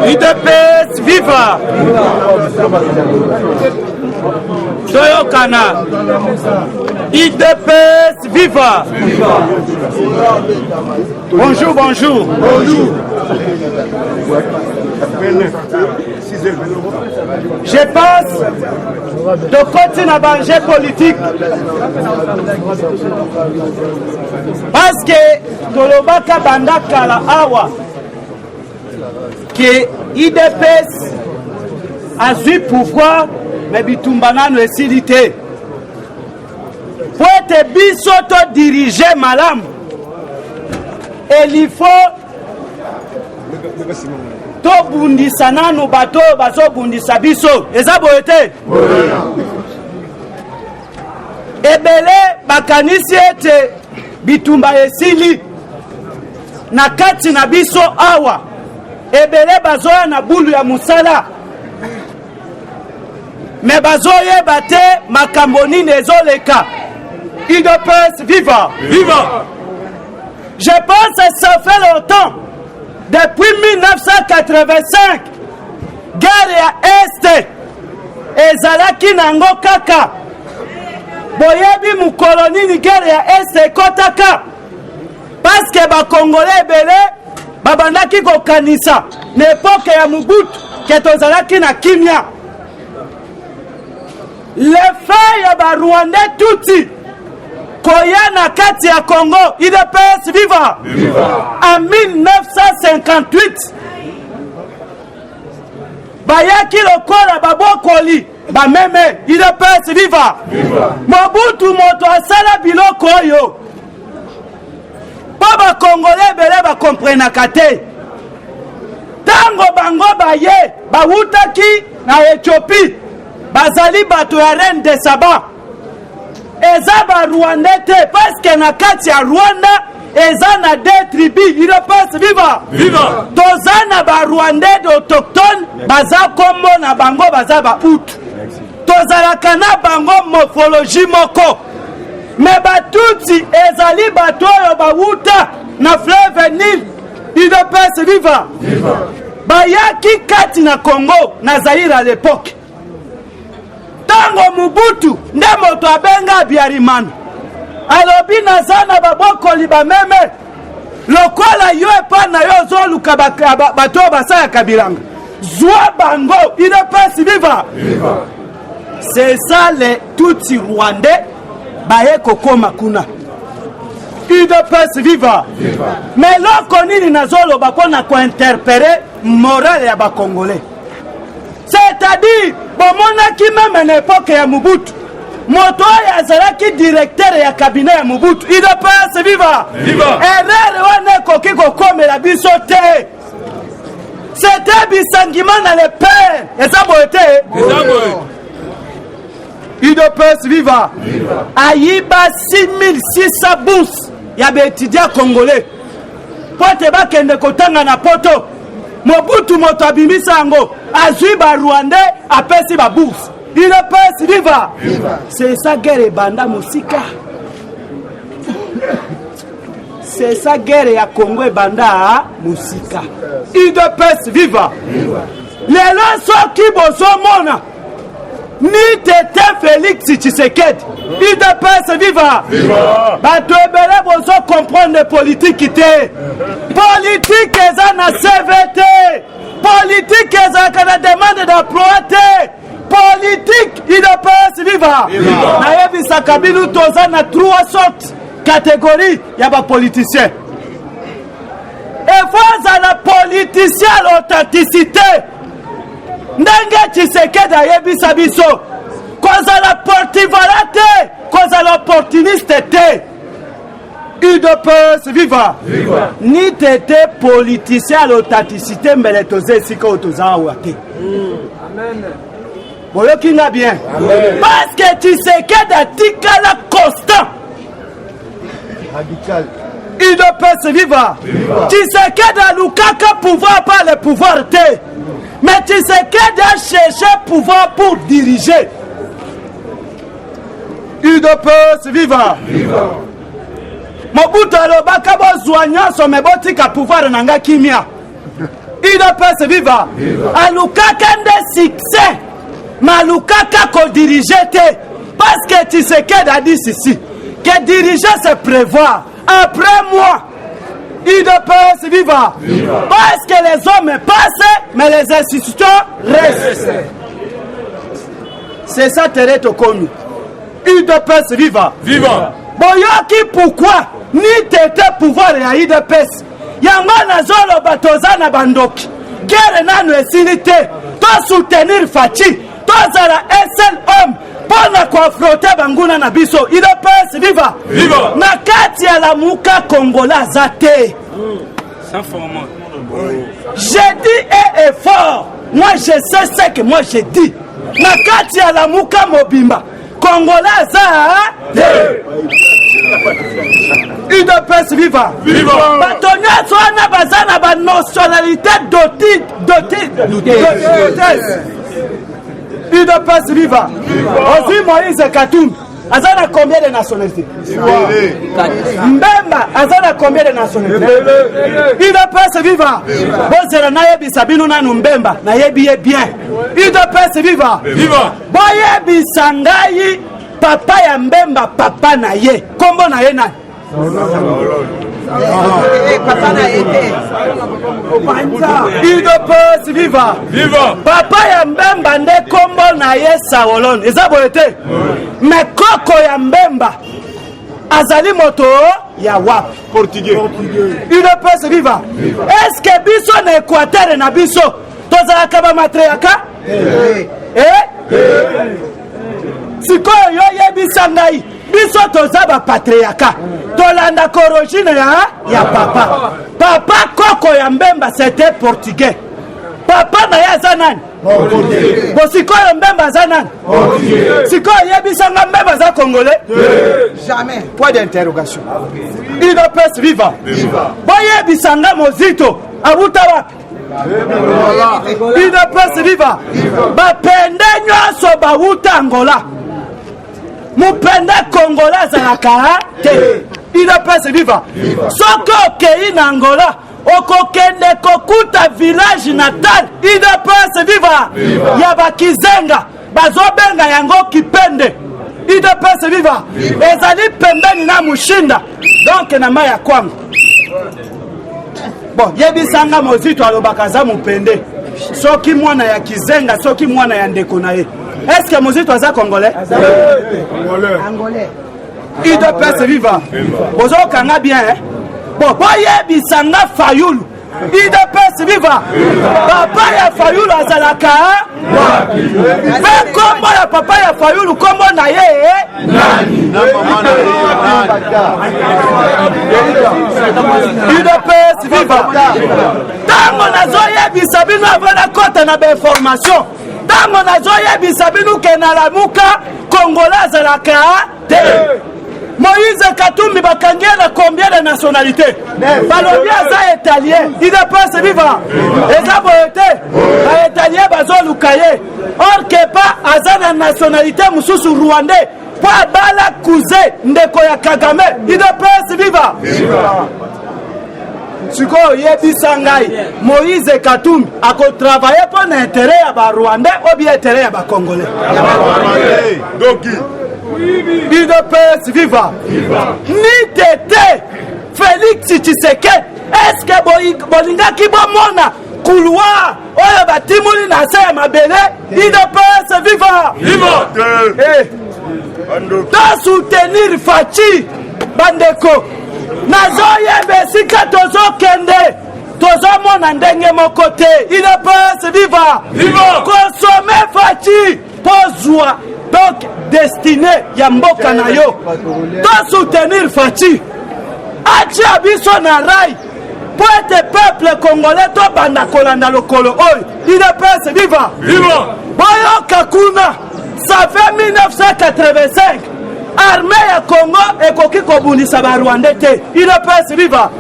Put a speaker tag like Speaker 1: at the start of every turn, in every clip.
Speaker 1: UDPS viva. Toyokana. UDPS viva. Bonjour, bonjour. Je pense de continuer à manger politique. Parce que Tolobaka Bandaka la Awa que IDPS a eu pouvoir, mais Bitumbanano est silité. Pour être bisoto dirigé malam, il faut to bundisa nanu bato bazo bundisa biso eza boyete ebele bakanisi ete bitumba esili na kati na biso awa ebele bazoya na bulu ya musala me bazoyeba te makambo nini ezoleka. UDPS viva. Viva. Je pense que ça fait longtemps. Depuis 1985, guerre à Est, ezalaki nango kaka. Boyebi mu koloni guerre à Est kotaka. Parce que ba Congolais belé, babandaki ko kanisa. N'époque ya Mobutu, que tozalaki na kimia. Les faits ya ba Rwandais tuti. Koyana kati ya Congo, UDPS viva. En 1958, bayaki lokola babokoli, bameme, UDPS viva. Mobutu moto asala biloko oyo. Baba Congolais bele ba comprena kate. Tango bango baye, bawutaki na Ethiopie, bazali bato ya Reine de Saba. Eza ba Rwanda te parce que na kati ya Rwanda eza na deux tribus UDPS viva. Viva. Tozana ba Rwanda autochtone baza kombo na bango baza ba Hutu. Tozalaka na bango morphologie moko. Me batutsi ezali bato oyo bawuta na fleuve Nil. UDPS viva. Viva. Bayaki kati na Congo na Zaire à l'époque. Tango Mobutu nde moto abenga Biarimana alobi nazana babokoli bameme lokola yo epa na yo zoluka bato basaya kabilanga zwa bango UDPS viva. C'est ça les Tutsi Rwandais baye kokoma kuna UDPS viva. Mais loko nini nazoloba pona ko interpréter morale ya ba Congolais. C'est-à-dire, bomonaki même à l'époque ya Mobutu, moto ya zalaki directeur ya cabinet ya Mobutu, UDPS viva. Viva. Erreur wana koki kokomela biso te. C'était bisangima na le père. Eza boyete. UDPS viva. Ayiba 6600 bourses ya ba étudiants congolais. Pote bakende kotanga na poto. Mobutu moto abimisa yango azui ba Rwandais apesi ba bourse. UDPS viva. C'est ça guerre banda musika. C'est ça guerre ya Congo banda musika. UDPS viva. Lelo soki bozo mona ni tete Félix Tshisekedi. UDPS viva. Bato ebele bozo comprendre politique te. Politique eza na CVT. Politique eza na demande d'emploi te. Politique UDPS viva. Na yebi sakabilu toza na trois sortes catégorie ya ba politicien. Et fois la politicien l'authenticité. Ndenge Tshisekedi ayebi sabiso. Koza la portivalate, koza l'opportuniste te. UDPS viva. Ni tete politicien à l'authenticité mbele toze sika otoza wate. Amen. Boyoki na bien. Amen. Parce que Tshisekedi atikala constant. Radical. UDPS viva. Tshisekedi alukaka pouvoir par le pouvoir te. Mais Tshisekedi a cherché pouvoir pour diriger. UDPS viva. Mobutu alobaka bozwa nyonso me botika pouvoir nanga kimia. UDPS viva. Alukaka nde succès. Malukaka ko diriger te. Parce que Tshisekedi a dit ceci. Que diriger c'est prévoir. Après moi, UDPS viva. Parce que les hommes passent, mais les institutions restent. C'est ça Tereto Konu. UDPS viva. Boyoki pourquoi ni tete pouvoir ya UDPS. Yanga nazolo batozana bandoki. Guerre nanu esilite. To soutenir Fachi. To zala SL homme. Pona kuafronte banguna na biso. UDPS viva. Na kati ya la muka Kongola zate.
Speaker 2: Sans format.
Speaker 1: J'ai dit et fort. Moi je sais ce que moi j'ai dit. Na kati ya la muka mobimba. Kongola za. UDPS viva. Batonia soana bazana ba nationalité dotée. UDPS viva. Aussi Moïse Katumbi. Azana combien de nationalités? Mbemba azana combien de nationalités? UDPS viva. Bozera na yebi sabinu na Mbemba na yebi bien. UDPS viva. Boyebi sangai papa ya Mbemba papa na ye. Kombo na ye na.
Speaker 3: Papa na ye.
Speaker 1: UDPS viva. Papa ya Mbemba nde kombo na ye Saolon. Eza boyete. Mais koko ya Mbemba azali moto ya wapi?
Speaker 4: Portugais.
Speaker 1: UDPS viva. Est-ce que biso na Équateur na biso tozalaka ba matriaka? Sikoyo yo yebisa ngai biso toza ba patriaka. Tolanda korojine ya papa. Papa koko ya Mbemba c'était portugais. Papa na ya zanani? Bon sikoyo Mbemba zanani? Sikoyo yebisa nga Mbemba za congolais?
Speaker 3: Jamais.
Speaker 1: Point d'interrogation. UDPS viva. Boyebisa nga Mozito abuta wapi? UDPS viva. Bapende nyonso bauta Angola. Mupende Kongola zalaka te. UDPS viva. Soko okei na Angola okokende kokuta village natal UDPS viva. Ya bakizenga bazobenga yango Kipende. UDPS viva. Ezali pembeni na Mushinda. Donc na maya kwangu. Bon, yebisanga Mozito alobaka za Mupende. Soki mwana ya Kizenga, soki mwana ya ndeko na ye. Est-ce que Mozito aza congolais?
Speaker 3: Angolais.
Speaker 1: UDPS viva. Bozo kanga bien hein. Bon, boyebisanga Fayulu. UDPS viva. Papa ya Fayulu azalaka. Mais kombo ya papa ya Fayulu kombo na ye.
Speaker 4: Nani? Na mama na ye.
Speaker 1: UDPS viva. Tango nazoyebisa bino avana kota na ba information. Tango nazoyebisa bino ke na la muka Kongola azalaka te. Moïse Katumbi bakangiela combien de nationalités? Balobi aza italien. UDPS viva. Eza boyete. Ba italien bazolukaye. Or que pas aza na nationalité mususu rwandais. Pa bala cousin ndeko ya Kagame. UDPS viva. Siko yebisa ngai Moïse Katumbi ako travailler pour l'intérêt ya ba rwandais ou bien intérêt ya ba congolais.
Speaker 4: Donc
Speaker 1: UDPS viva. Ni tete Félix Tshisekedi. Est-ce que bolinga ki bomona couloir oyo batimuli na se ya mabele? UDPS viva. Ta soutenir Fachi bandeko. Nazoyebe sika tozokende. Tozomona ndenge moko te. UDPS viva. Consommer Fachi pozwa. Donc, destiné ya mboka na yo. To soutenir Fachi. Achi abiso na rai. Pour être peuple congolais to banda kolanda lokolo oyo. UDPS viva. Boyo kakuna. Ça fait 1985. Armée ya Congo ekoki kobundisa ba Rwandais te. UDPS viva.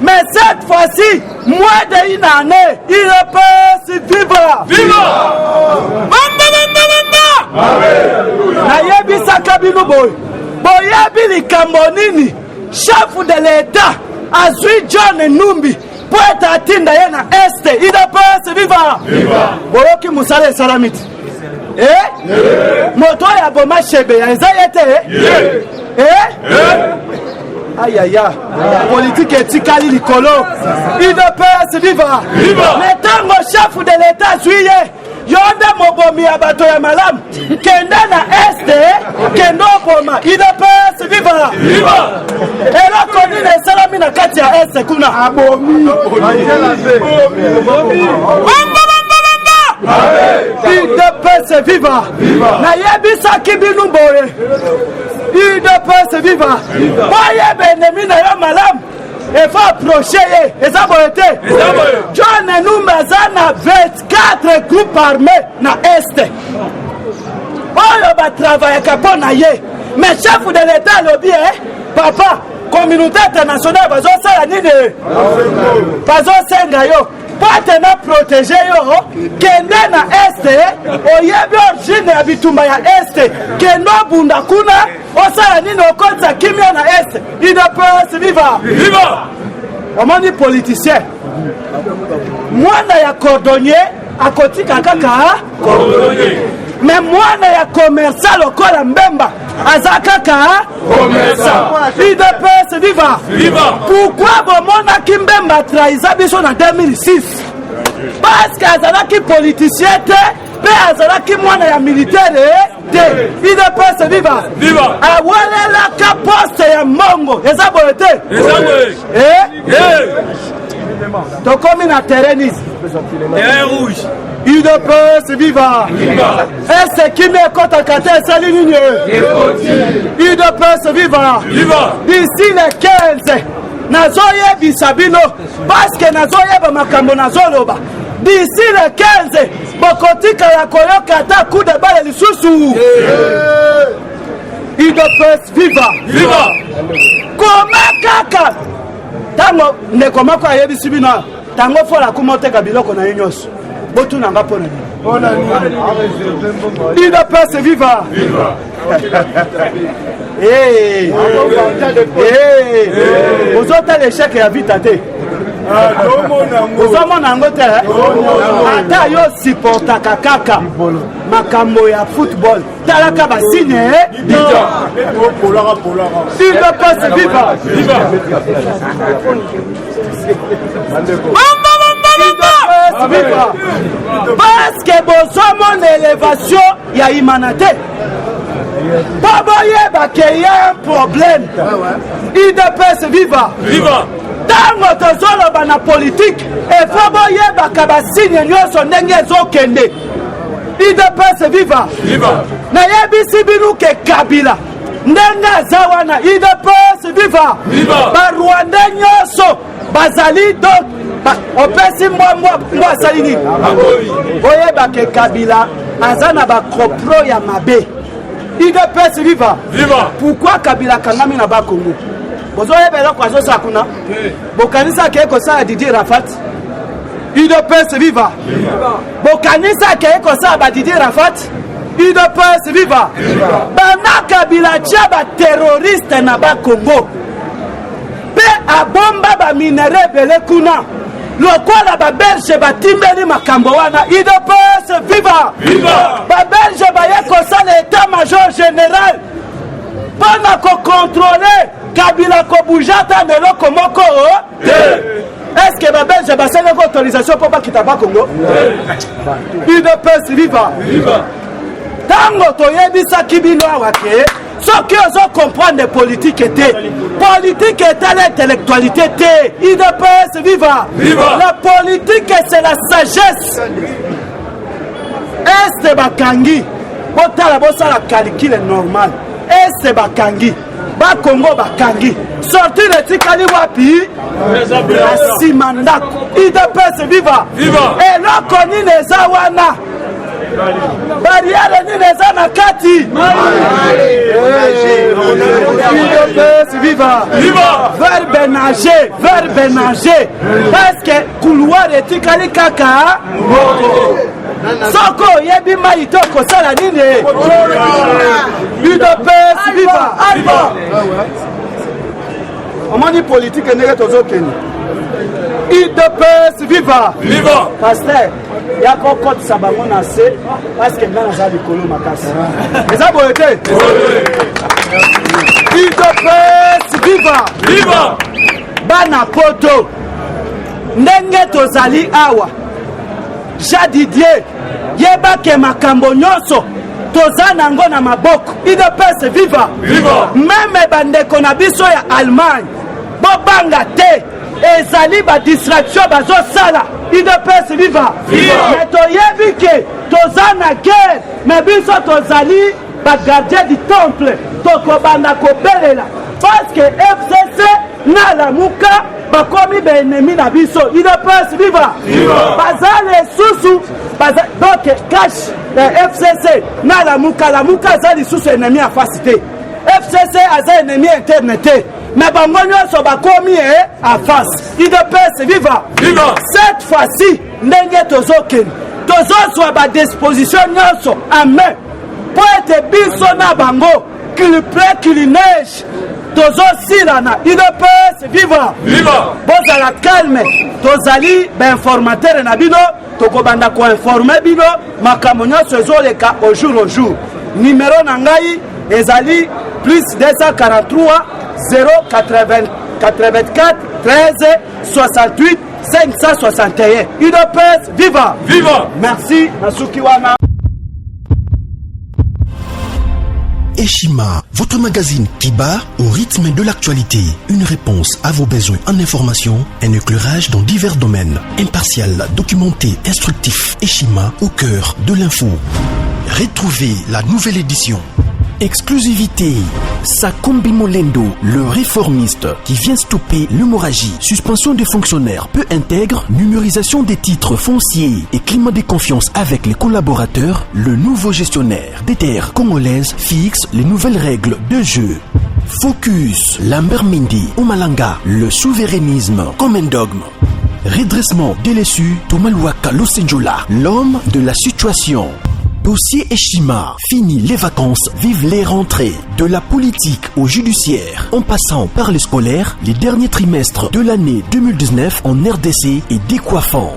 Speaker 1: Mais cette fois-ci, moins d'une année, UDPS viva. Nayebisaka bino boy. Boyebi likambo nini? Chef de l'État azwi John Numbi po ete atinda ye na este UDPS viva boyoki mosala esalamiti moto oyo aboma shebeya eza ye te ayaya politique etikali likolo UDPS viva me ntango chef de l'état azwi ye yo nde mobomi ya bato ya malamu kende na este kende oboma UDPS viva eloko nini esalami na kati ya este kuna UDPS viva nayebisaki binu boye UDPS viva boyeba enemi na yo malamu efa approche ye eza boye te John Numba aza na 24 groupe armé na este oyo batravaillaka mpo na ye mais chef de l'état alobi papa communauté internationale bazosala nini bazosenga yo po ete na protege yo kende na este oyebi origine ya bitumba ya este kende obunda kuna osala nini okonza kimia na este UDPS viva omoni politicien mwana ya cordonnier akotika kaka cordonnier mais mwana ya commerçant lokola mbemba aza kaka commerçant UDPS viva pourquoi bomonaki mbemba trahisa biso na 2006 parce que azalaki politicien te mpe azalaki mwana ya militaire te UDPS viva awelelaka poste ya mbongo eza boye te tokomi na terrain rouge UDPS viva ese kimi ekotaka te esali nini UDPS viva d'ici le 15 nazoyebisa bino paske nazoyeba makambo nazoloba d'ici le 15 bokotikala koyoka ata coup de balle lisusu UDPS viva koma kaka tango ndeko moko ayebisi bino tango fola kumoteka biloko na ye nyonso botunanga mpo na nini UDPS viva ozotala esheke ya vita te ozomona yango te ata yo supportaka kaka makambo ya football talaka basigne UDPS viva parce que bozomona élévation ya imana te po boyeba ke ya un problème UDPS viva ntango tozoloba na politike efo boyebaka basigne nyonso ndenge ezokende UDPS viva nayebisi bino ke Kabila ndenge aza wana UDPS viva barwanda nyonso bazali donc opesi mbwa asali nini oyeba ke Kabila aza na bakropro ya mabe UDPS viva pourquoi Kabila kangami na bakongo bozoyeba eloko azosala kuna bokanisa ke ekosala Didier Rafat UDPS viva bokanisa ke ekosala badidier Rafat UDPS viva bana Kabila tia bateroriste na bakongo pe abomba baminere ebele kuna lokola babelge batimbeli makambo wana UDPS viva babelge baye kosala état major général mpona kokontrole Kabila kobujata meloko moko est-ce que babelge basengi autorisation mpo bakita bakongo UDPS viva ntango toyebisaki bino awa ke soki ozo comprendre politique te politique etala intellectualité te UDPS viva la politique c'est la sagesse este bakangi botala bosala calcul normal este bakangi bakongo bakangi sortir etikali wapi asima ndako UDPS viva eloko nini eza wana barrière nini eza na kati UDPS viva verbe nager parce que couloir etikali kaka soko oyebi mai to kosala nini UDPS viva omoni politique ndenge tozokende UDPS viva.
Speaker 2: Viva.
Speaker 1: Pasteur, ya kokotisa bango na se parce que nga naza likolo makasi. Eza boye te. UDPS viva.
Speaker 2: Viva.
Speaker 1: Bana poto ndenge tozali awa Ja Didier yebake makambo nyonso toza nango na maboko. UDPS viva.
Speaker 2: Viva.
Speaker 1: Meme bandeko na biso ya Allemagne bobanga te ezali ba distraction bazosala. UDPS viva. Mais toyebi ke toza na guerre mais biso tozali ba gardien du temple tokobanda kobelela parce que FCC na lamuka bakomi ba ennemi na biso. UDPS viva. Baza lisusu donc cash FCC na lamuka aza lisusu ennemi ya face te. FCC aza ennemi interne te. Mais bango nyonso bakomi à face. UDPS viva. Cette fois-ci ndenge tozokende tozozwa ba disposition nyonso en main po ete biso na bango qu'il pleut qu'il neige tozosilana. UDPS viva. Bozala calme tozali bainformateur na bino tokobanda koinforme bino makambo nyonso ezoleka au jour. Numéro na ngai ezali plus 243 084 13 68 561. UDPS viva. Merci Nasuki wana.
Speaker 5: Eshima, votre magazine qui bat au rythme de l'actualité. Une réponse à vos besoins en information, un éclairage dans divers domaines. Impartial, documenté, instructif. Eshima au cœur de l'info. Retrouvez la nouvelle édition. Exclusivité. Sakombi Molendo, le réformiste qui vient stopper l'hémorragie, suspension des fonctionnaires peu intègre, numérisation des titres fonciers et climat de confiance avec les collaborateurs, le nouveau gestionnaire des terres congolaises fixe les nouvelles règles de jeu. Focus, Lambert Mindi, Omalanga, le souverainisme comme un dogme. Redressement délaissé, Tomaluaka Losenjola, l'homme de la situation. Dossier Eshima, fini les vacances, vive les rentrées. De la politique au judiciaire, en passant par les scolaires, les derniers trimestres de l'année 2019 en RDC est décoiffant.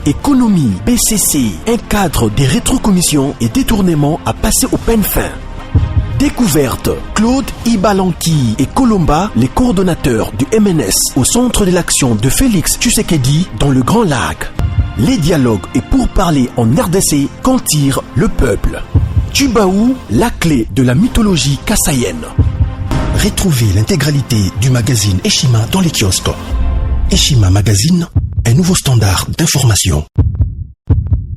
Speaker 5: Économie, BCC, un cadre des rétrocommissions et détournements à passer au peine fin. Découverte, Claude Ibalanki et Colomba, les coordonnateurs du MNS au centre de l'action de Félix Tshisekedi dans le Grand Lac. Les dialogues et pourparlers en RDC qu'en tire le peuple. Tubaou, la clé de la mythologie kassaïenne.
Speaker 6: Retrouvez l'intégralité du magazine Eshima dans les kiosques. Eshima Magazine, un nouveau standard d'information.